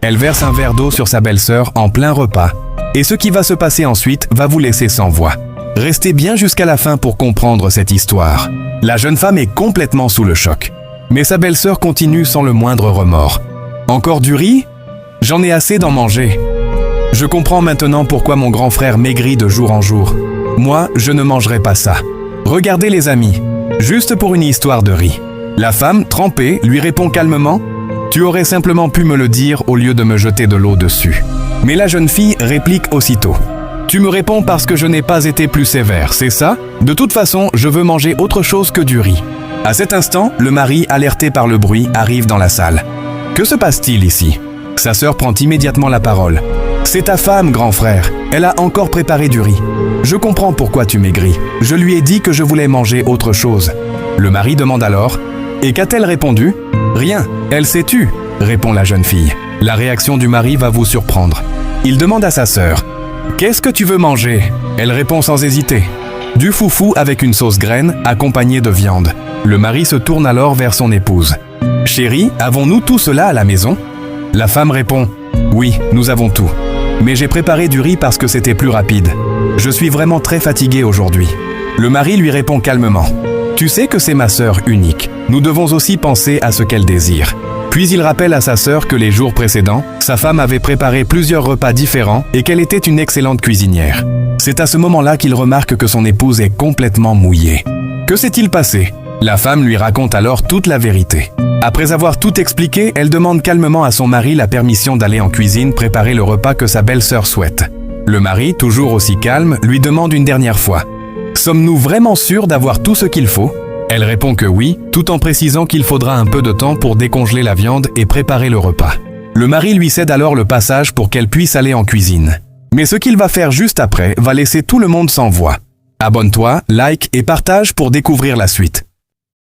Elle verse un verre d'eau sur sa belle-sœur en plein repas. Et ce qui va se passer ensuite va vous laisser sans voix. Restez bien jusqu'à la fin pour comprendre cette histoire. La jeune femme est complètement sous le choc. Mais sa belle-sœur continue sans le moindre remords. Encore du riz ? J'en ai assez d'en manger. Je comprends maintenant pourquoi mon grand frère maigrit de jour en jour. Moi, je ne mangerai pas ça. Regardez les amis, juste pour une histoire de riz. La femme, trempée, lui répond calmement « Tu aurais simplement pu me le dire au lieu de me jeter de l'eau dessus. » Mais la jeune fille réplique aussitôt « Tu me réponds parce que je n'ai pas été plus sévère, c'est ça ? De toute façon, je veux manger autre chose que du riz. » À cet instant, le mari, alerté par le bruit, arrive dans la salle. « Que se passe-t-il ici ?» Sa sœur prend immédiatement la parole. « C'est ta femme, grand frère. Elle a encore préparé du riz. Je comprends pourquoi tu maigris. Je lui ai dit que je voulais manger autre chose. » Le mari demande alors « Et qu'a-t-elle répondu ?»« Rien, elle s'est tue, » répond la jeune fille. La réaction du mari va vous surprendre. Il demande à sa sœur « Qu'est-ce que tu veux manger ?» Elle répond sans hésiter. « Du foufou avec une sauce graine accompagnée de viande. » Le mari se tourne alors vers son épouse. « Chérie, avons-nous tout cela à la maison ?» La femme répond « Oui, nous avons tout. Mais j'ai préparé du riz parce que c'était plus rapide. Je suis vraiment très fatigué aujourd'hui. » Le mari lui répond calmement « Tu sais que c'est ma sœur unique. Nous devons aussi penser à ce qu'elle désire. » Puis il rappelle à sa sœur que les jours précédents, sa femme avait préparé plusieurs repas différents et qu'elle était une excellente cuisinière. C'est à ce moment-là qu'il remarque que son épouse est complètement mouillée. Que s'est-il passé ? La femme lui raconte alors toute la vérité. Après avoir tout expliqué, elle demande calmement à son mari la permission d'aller en cuisine préparer le repas que sa belle-sœur souhaite. Le mari, toujours aussi calme, lui demande une dernière fois « Sommes-nous vraiment sûrs d'avoir tout ce qu'il faut ?» Elle répond que oui, tout en précisant qu'il faudra un peu de temps pour décongeler la viande et préparer le repas. Le mari lui cède alors le passage pour qu'elle puisse aller en cuisine. Mais ce qu'il va faire juste après va laisser tout le monde sans voix. Abonne-toi, like et partage pour découvrir la suite.